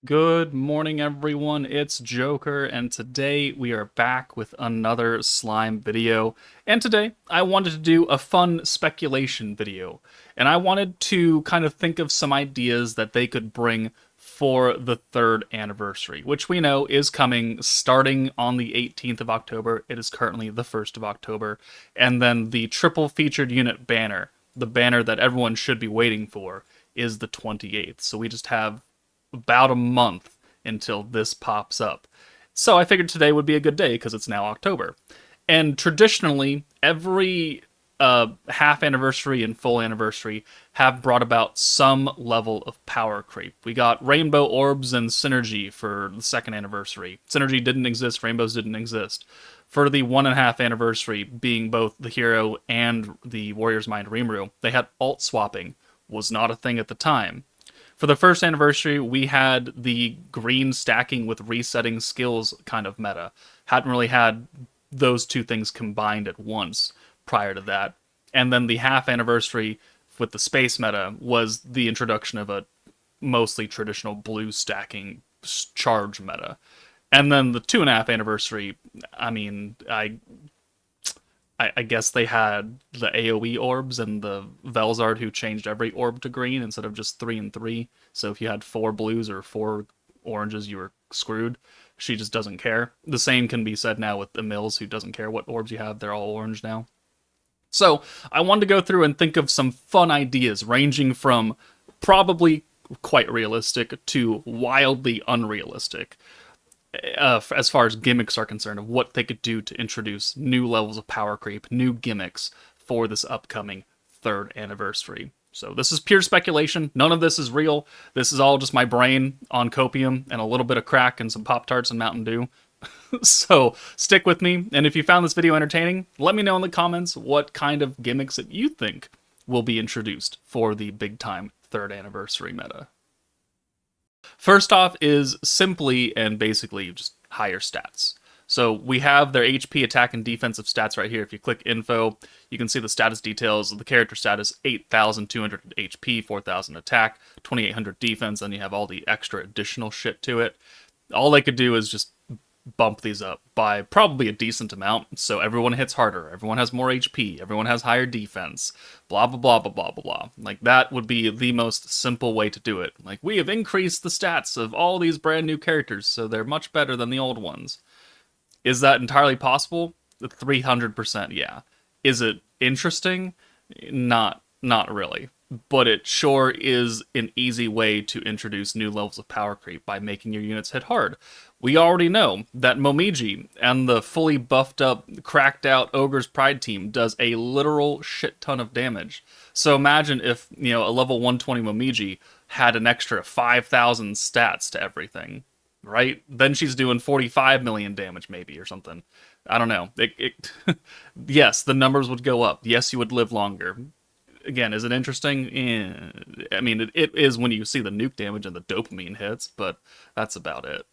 Good morning, everyone. It's Joker, and today we are back with another slime video. And today, I wanted to do a fun speculation video. And I wanted to kind of think of some ideas that they could bring for the third anniversary, which we know is coming starting on the 18th of October. It is currently the 1st of October. And then the triple featured unit banner, the banner that everyone should be waiting for, is the 28th. So we just have about a month until this pops up. So I figured today would be a good day because it's now October. And traditionally, every half anniversary and full anniversary have brought about some level of power creep. We got rainbow orbs and synergy for the second anniversary. Synergy didn't exist, rainbows didn't exist. For the 1.5 anniversary, being both the hero and the Warrior's Mind Rimuru, they had alt swapping, was not a thing at the time. For the first anniversary, we had the green stacking with resetting skills kind of meta. Hadn't really had those two things combined at once prior to that. And then the half anniversary with the space meta was the introduction of a mostly traditional blue stacking charge meta. And then the 2.5 anniversary, I guess they had the AoE orbs and the Velzard who changed every orb to green instead of just 3 and 3. So if you had 4 blues or 4 oranges, you were screwed. She just doesn't care. The same can be said now with the Mills, who doesn't care what orbs you have. They're all orange now. So I wanted to go through and think of some fun ideas ranging from probably quite realistic to wildly unrealistic as far as gimmicks are concerned, of what they could do to introduce new levels of power creep, new gimmicks for this upcoming third anniversary. So this is pure speculation. None of this is real. This is all just my brain on copium and a little bit of crack and some Pop-Tarts and Mountain Dew. So stick with me, and if you found this video entertaining, let me know in the comments what kind of gimmicks that you think will be introduced for the big time third anniversary meta. First off is simply and basically just higher stats. So we have their HP, attack, and defensive stats right here. If you click info, you can see the status details of the character status: 8,200 HP, 4,000 attack, 2,800 defense, and you have all the extra additional shit to it. All they could do is just bump these up by probably a decent amount, so everyone hits harder, everyone has more HP, everyone has higher defense, blah blah blah blah blah blah blah. Like, that would be the most simple way to do it. Like, we have increased the stats of all these brand new characters, so they're much better than the old ones. Is that entirely possible? 300%, yeah. Is it interesting? Not really. But it sure is an easy way to introduce new levels of power creep by making your units hit hard. We already know that Momiji and the fully buffed up, cracked out Ogre's Pride team does a literal shit ton of damage. So imagine if, a level 120 Momiji had an extra 5,000 stats to everything, right? Then she's doing 45 million damage maybe or something. I don't know. Yes, the numbers would go up. Yes, you would live longer. Again, is it interesting? I mean, it is when you see the nuke damage and the dopamine hits, but that's about it.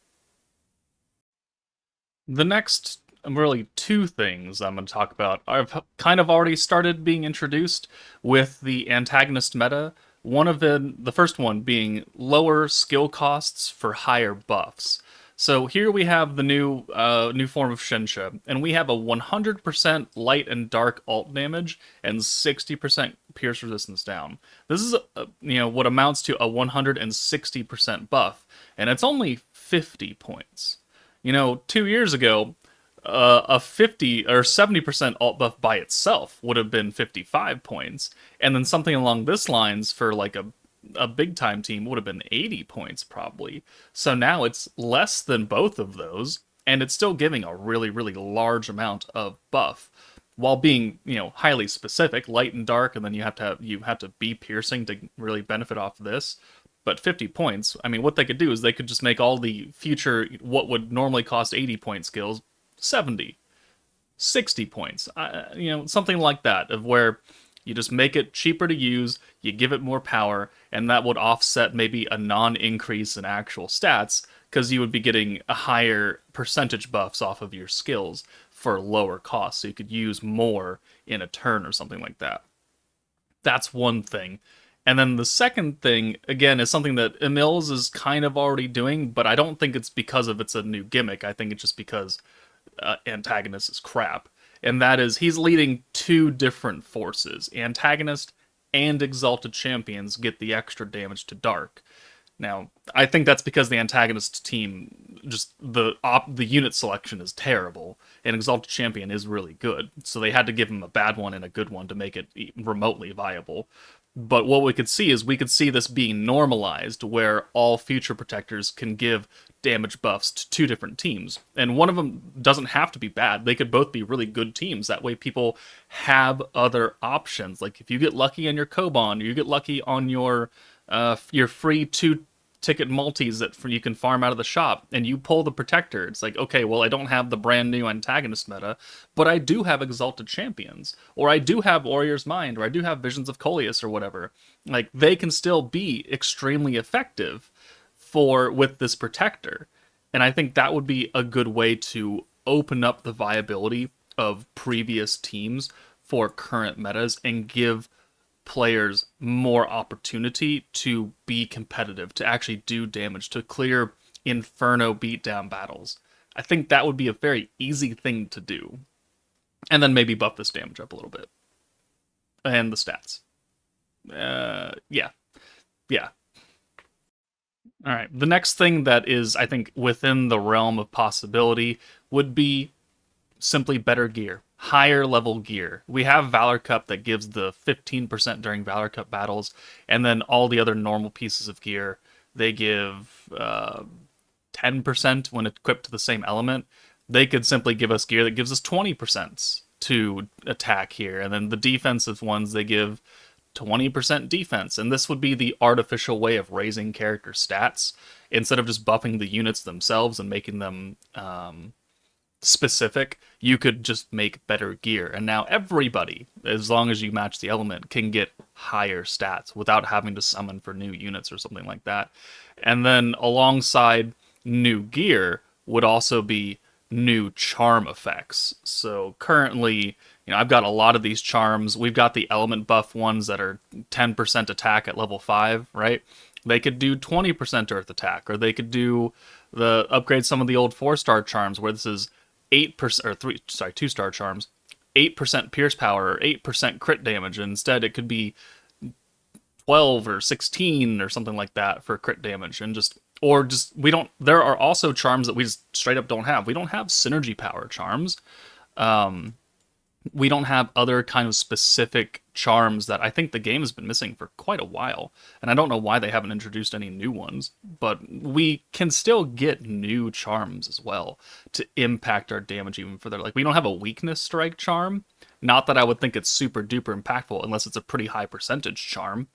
The next, really, two things I'm going to talk about have kind of already started being introduced with the antagonist meta. One of the first one being lower skill costs for higher buffs. So here we have the new form of Shinsha, and we have a 100% light and dark alt damage and 60% pierce resistance down. This is what amounts to a 160% buff, and it's only 50 points. 2 years ago, a 50 or 70% alt buff by itself would have been 55 points, and then something along this lines for like a big time team would have been 80 points probably. So now it's less than both of those, and it's still giving a really, really large amount of buff while being, highly specific, light and dark, and then you have to be piercing to really benefit off of this. But 50 points, I mean, what they could do is they could just make all the future, what would normally cost 80 point skills, 70, 60 points, something like that, of where you just make it cheaper to use, you give it more power, and that would offset maybe a non-increase in actual stats, because you would be getting a higher percentage buffs off of your skills for lower cost, so you could use more in a turn or something like that. That's one thing. And then the second thing, again, is something that Emils is kind of already doing, but I don't think it's because of it's a new gimmick. I think it's just because Antagonist is crap. And that is, he's leading two different forces. Antagonist and Exalted Champions get the extra damage to Dark. Now, I think that's because the antagonist team, just the unit selection is terrible, and Exalted Champion is really good. So they had to give him a bad one and a good one to make it remotely viable. But what we could see is we could see this being normalized, where all future protectors can give damage buffs to two different teams. And one of them doesn't have to be bad. They could both be really good teams. That way people have other options. Like if you get lucky on your Koban, or you get lucky on your free two-ticket multis that you can farm out of the shop, and you pull the protector. It's like, okay, well, I don't have the brand new antagonist meta, but I do have Exalted Champions, or I do have Warrior's Mind, or I do have Visions of Coleus, or whatever. Like, they can still be extremely effective with this protector. And I think that would be a good way to open up the viability of previous teams for current metas and give players more opportunity to be competitive, to actually do damage, to clear Inferno beatdown battles. I think that would be a very easy thing to do. And then maybe buff this damage up a little bit. And the stats. Yeah. Yeah. All right. The next thing that is, I think, within the realm of possibility would be simply better gear. Higher level gear. We have Valor Cup that gives the 15% during Valor Cup battles, and then all the other normal pieces of gear, they give 10% when equipped to the same element. They could simply give us gear that gives us 20% to attack here, and then the defensive ones, they give 20% defense, and this would be the artificial way of raising character stats instead of just buffing the units themselves and making them specific. You could just make better gear, and now everybody, as long as you match the element, can get higher stats without having to summon for new units or something like that. And then alongside new gear would also be new charm effects. So currently, I've got a lot of these charms. We've got the element buff ones that are 10% attack at level 5, right? They could do 20% earth attack, or they could do upgrade some of the old 4-star charms where this is 8% or 2-star charms, 8% pierce power or 8% crit damage. And instead it could be 12 or 16 or something like that for crit damage. And there are also charms that we just straight up don't have. We don't have synergy power charms. We don't have other kind of specific charms that I think the game has been missing for quite a while. And I don't know why they haven't introduced any new ones, but we can still get new charms as well to impact our damage even further. Like, we don't have a weakness strike charm. Not that I would think it's super duper impactful unless it's a pretty high percentage charm,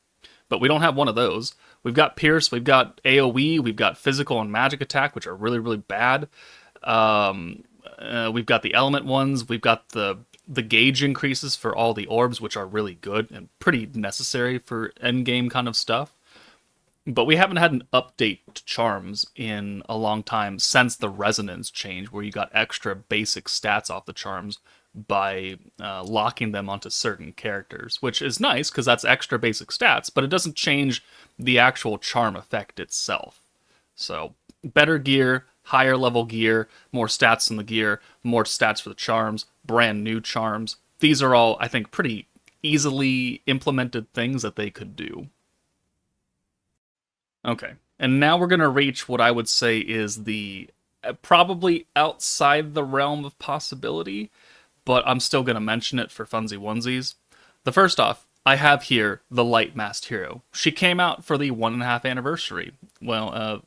but we don't have one of those. We've got Pierce, we've got AoE, we've got physical and magic attack, which are really, really bad. We've got the element ones, we've got the gauge increases for all the orbs, which are really good and pretty necessary for endgame kind of stuff. But we haven't had an update to charms in a long time since the resonance change, where you got extra basic stats off the charms by locking them onto certain characters, which is nice because that's extra basic stats, but it doesn't change the actual charm effect itself. So better gear, higher level gear, more stats in the gear, more stats for the charms, brand new charms. These are all, I think, pretty easily implemented things that they could do. Okay, and now we're going to reach what I would say is the probably outside the realm of possibility, but I'm still going to mention it for funzy onesies. The first off, I have here the Light Masked Hero. She came out for the 1.5 anniversary. Well,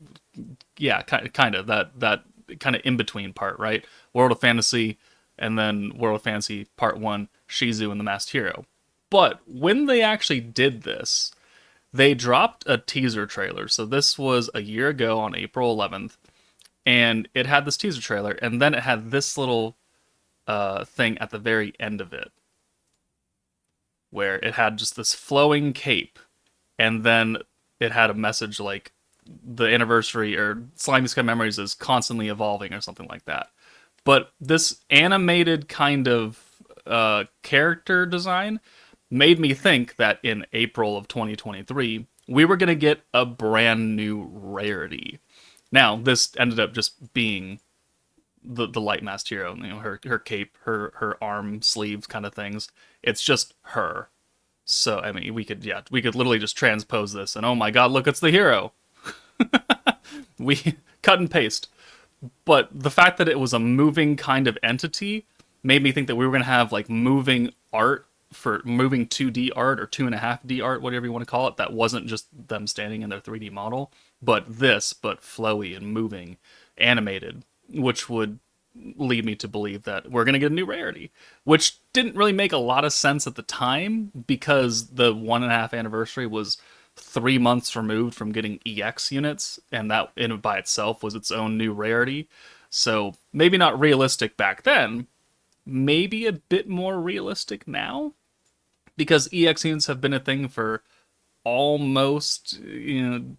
yeah, kind of that kind of in between part, right? World of Fantasy, and then World of Fantasy Part 1, Shizu and the Masked Hero. But when they actually did this, they dropped a teaser trailer. So this was a year ago on April 11th, and it had this teaser trailer, and then it had this little thing at the very end of it, where it had just this flowing cape, and then it had a message like, the anniversary or Slimy Sky Memories is constantly evolving or something like that. But this animated kind of character design made me think that in April of 2023, we were going to get a brand new rarity. Now, this ended up just being the light masked hero, you know, her cape, her arm sleeves kind of things. It's just her. So I mean, we could literally just transpose this, and oh my god, look, it's the hero. We cut and paste. But the fact that it was a moving kind of entity made me think that we were going to have like moving art for moving 2D art or 2.5D art, whatever you want to call it, that wasn't just them standing in their 3D model, but flowy and moving, animated, which would lead me to believe that we're going to get a new rarity, which didn't really make a lot of sense at the time because the 1.5 anniversary was 3 months removed from getting EX units, and that in by itself was its own new rarity. So maybe not realistic back then, maybe a bit more realistic now, because EX units have been a thing for almost 2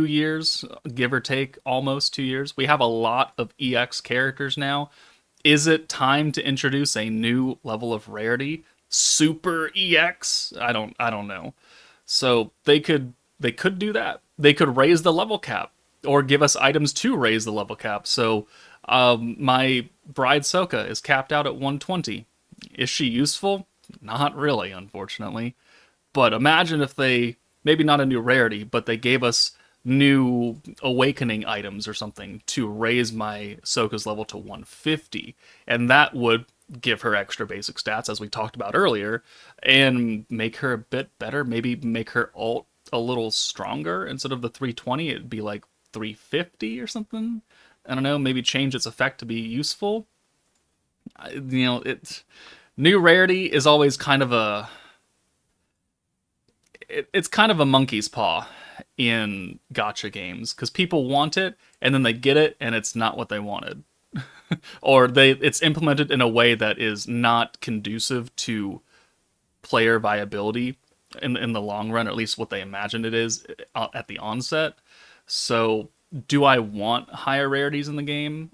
years, give or take, almost 2 years. We have a lot of EX characters now. Is it time to introduce a new level of rarity? Super EX? I don't know. So they could do that. They could raise the level cap or give us items to raise the level cap. So my Bride Soka is capped out at 120. Is she useful? Not really, unfortunately. But imagine if they, maybe not a new rarity, but they gave us new awakening items or something to raise my Soka's level to 150. And that would give her extra basic stats, as we talked about earlier, and make her a bit better. Maybe make her ult a little stronger. Instead of the 320, it'd be like 350 or something. I don't know, maybe change its effect to be useful. It's new rarity is always kind of it's kind of a monkey's paw in gacha games, because people want it and then they get it and it's not what they wanted. Or it's implemented in a way that is not conducive to player viability in the long run, or at least what they imagined it is at the onset. So do I want higher rarities in the game?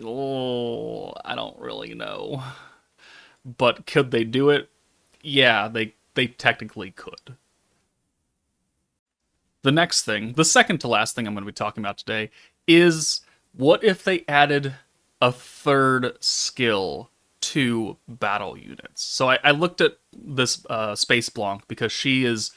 Oh, I don't really know. But could they do it? Yeah, they technically could. The next thing, the second to last thing I'm going to be talking about today, is what if they added a third skill to battle units? So I looked at this Space Blanc because she is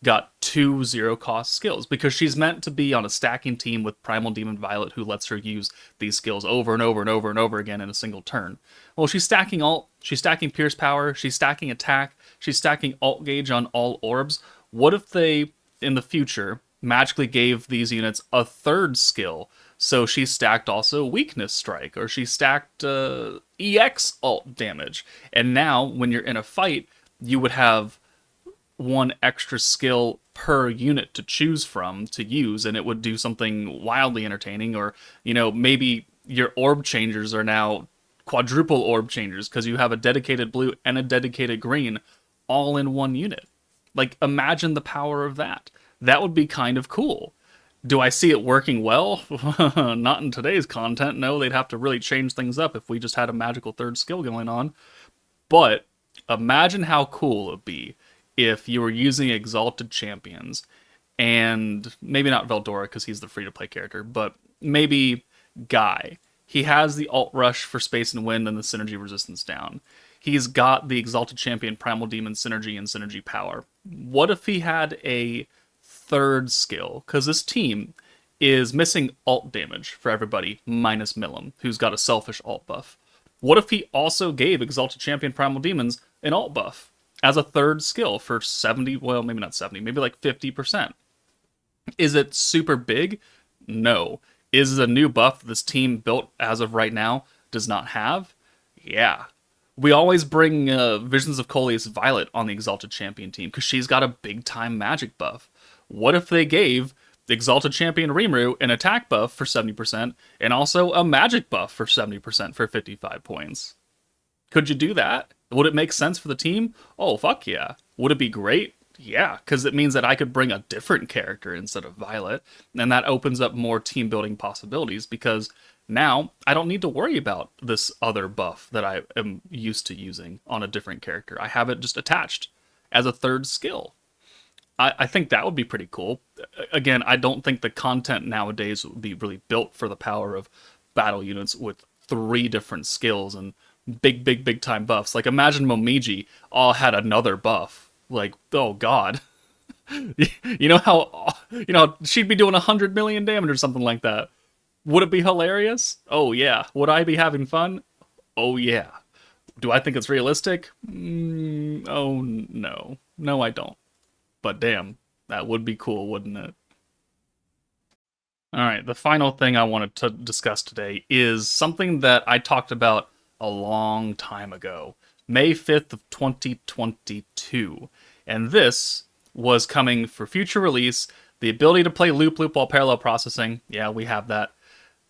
got 2 0-cost skills, because she's meant to be on a stacking team with Primal Demon Violet, who lets her use these skills over and over and over and over again in a single turn. Well, she's stacking ult, she's stacking Pierce Power, she's stacking attack, she's stacking ult gauge on all orbs. What if they, in the future, magically gave these units a third skill? So she stacked also Weakness Strike, or she stacked EX ult damage. And now, when you're in a fight, you would have one extra skill per unit to choose from to use, and it would do something wildly entertaining. Or, maybe your orb changers are now quadruple orb changers because you have a dedicated blue and a dedicated green all in one unit. Like, imagine the power of that. That would be kind of cool. Do I see it working well? Not in today's content. No, they'd have to really change things up if we just had a magical third skill going on. But imagine how cool it would be if you were using Exalted Champions, and maybe not Veldora because he's the free-to-play character, but maybe Guy. He has the ult rush for space and wind and the synergy resistance down. He's got the Exalted Champion Primal Demon synergy and synergy power. What if he had a third skill? Because this team is missing ult damage for everybody minus Milim, who's got a selfish ult buff. What if he also gave Exalted Champion Primal Demons an ult buff as a third skill for 70, well, maybe not 70, maybe like 50%? Is it super big? No. Is it a new buff this team built as of right now does not have? Yeah. We always bring Visions of Coleus Violet on the Exalted Champion team because she's got a big-time magic buff. What if they gave the Exalted Champion Rimuru an attack buff for 70% and also a magic buff for 70% for 55 points? Could you do that? Would it make sense for the team? Oh, fuck yeah. Would it be great? Yeah, because it means that I could bring a different character instead of Violet, and that opens up more team building possibilities, because Now, I don't need to worry about this other buff that I am used to using on a different character. I have it just attached as a third skill. I think that would be pretty cool. Again, I don't think the content nowadays would be really built for the power of battle units with three different skills and big time buffs. Like imagine Momiji all had another buff. Like, oh god. You know how she'd be doing 100 million damage or something like that. Would it be hilarious? Oh yeah. Would I be having fun? Oh yeah. Do I think it's realistic? Oh no. No, I don't. But damn, that would be cool, wouldn't it? All right, the final thing I wanted to discuss today is something that I talked about a long time ago, May 5th of 2022. And this was coming for future release, the ability to play loop while parallel processing. Yeah, we have that.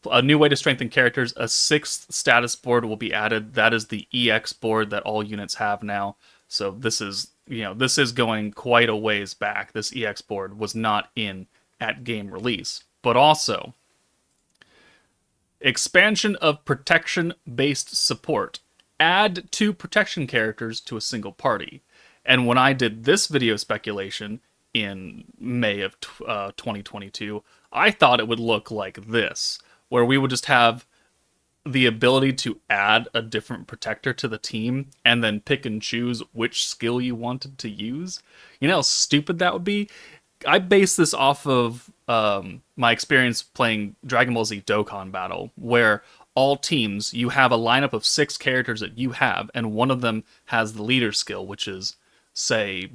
A new way to strengthen characters, a sixth status board will be added. That is the EX board that all units have now. So this is going quite a ways back. This EX board was not in at game release. But also, expansion of protection-based support. Add 2 protection characters to a single party. And when I did this video speculation in May of 2022, I thought it would look like this, where we would just have the ability to add a different protector to the team and then pick and choose which skill you wanted to use. You know how stupid that would be? I base this off of my experience playing Dragon Ball Z Dokkan Battle, where all teams, you have a lineup of 6 characters that you have, and one of them has the leader skill, which is, say,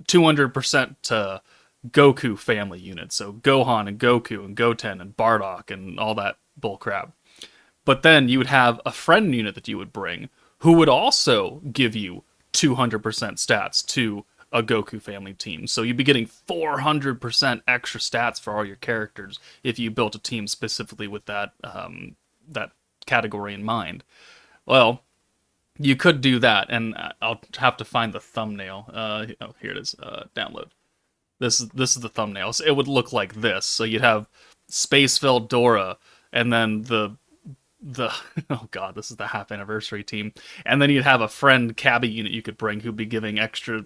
200% to Goku family units. So Gohan and Goku and Goten and Bardock and all that bullcrap. But then you would have a friend unit that you would bring who would also give you 200% stats to a Goku family team. So you'd be getting 400% extra stats for all your characters if you built a team specifically with that category in mind. Well, you could do that, and I'll have to find the thumbnail. Oh, here it is. Download. This is the thumbnail. So it would look like this. So you'd have Space Veldora, and then the oh god, this is the half anniversary team, and then you'd have a friend cabbie unit you could bring who'd be giving extra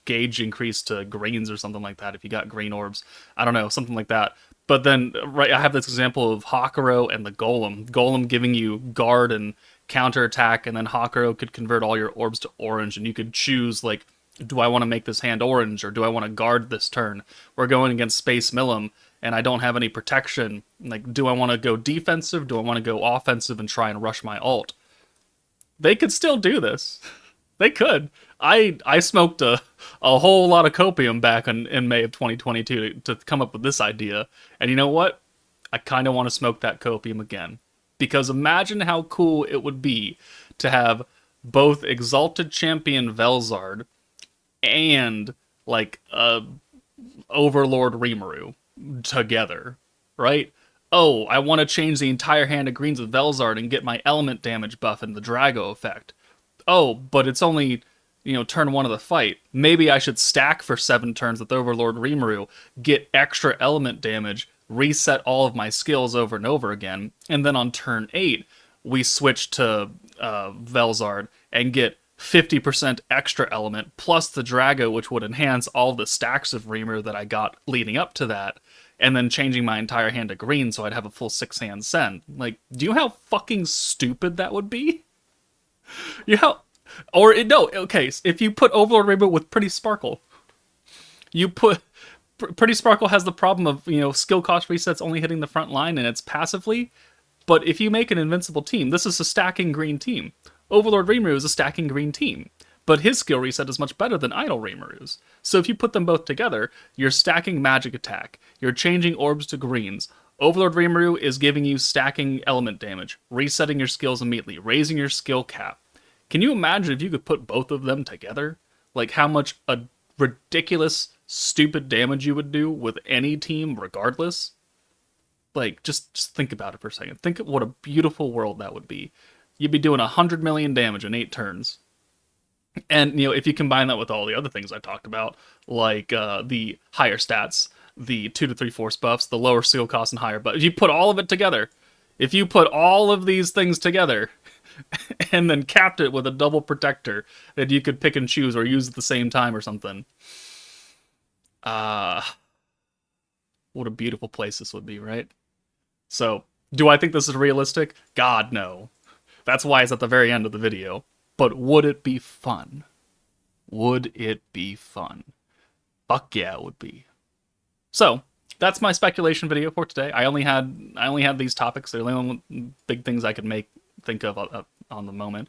gauge increase to greens or something like that if you got green orbs. I don't know, something like that. But then, right, I have this example of Hakuro and the Golem. Golem giving you guard and counterattack, and then Hakuro could convert all your orbs to orange, and you could choose, like, do I want to make this hand orange, or do I want to guard this turn? We're going against Space Millum, and I don't have any protection. Like, do I want to go defensive? Do I want to go offensive and try and rush my ult? They could still do this. They could. I smoked a whole lot of copium back in May of 2022 to come up with this idea. And you know what? I kind of want to smoke that copium again. Because imagine how cool it would be to have both Exalted Champion Velzard and, like, Overlord Rimuru together, right? Oh, I want to change the entire hand of greens with Velzard and get my element damage buff and the Drago effect. Oh, but it's only, turn 1 of the fight. Maybe I should stack for 7 turns with Overlord Rimuru, get extra element damage, reset all of my skills over and over again, and then on turn 8, we switch to Velzard and get 50% extra element, plus the Drago, which would enhance all the stacks of Rimuru that I got leading up to that, and then changing my entire hand to green so I'd have a full 6-hand Sen. Like, do you know how fucking stupid that would be? Okay, if you put Overlord Rainbow with Pretty Sparkle, Pretty Sparkle has the problem of, skill cost resets only hitting the front line and it's passively, but if you make an invincible team, this is a stacking green team. Overlord Rimuru is a stacking green team, but his skill reset is much better than Idle Rimuru's. So if you put them both together, you're stacking magic attack, you're changing orbs to greens, Overlord Rimuru is giving you stacking element damage, resetting your skills immediately, raising your skill cap. Can you imagine if you could put both of them together? Like how much a ridiculous, stupid damage you would do with any team regardless? Like, just think about it for a second. Think of what a beautiful world that would be. You'd be doing 100 million damage in 8 turns. And, if you combine that with all the other things I talked about, like the higher stats, the 2 to 3 force buffs, the lower seal cost and higher buff. If you put all of it together, if you put all of these things together and then capped it with a double protector that you could pick and choose or use at the same time or something, what a beautiful place this would be, right? So, do I think this is realistic? God, no. That's why it's at the very end of the video. But would it be fun? Would it be fun? Fuck yeah, it would be. So, that's my speculation video for today. I only had these topics. They're the only big things I could think of on the moment.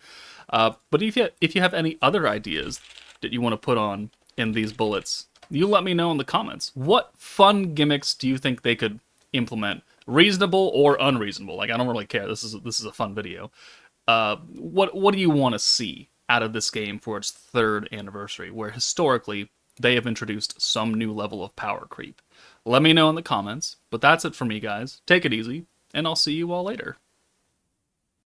But if you have any other ideas that you want to put on in these bullets, you let me know in the comments. What fun gimmicks do you think they could implement? Reasonable or unreasonable? Like, I don't really care. This is a fun video. What do you want to see out of this game for its 3rd anniversary, where historically they have introduced some new level of power creep? Let me know in the comments. But that's it for me, guys. Take it easy, and I'll see you all later.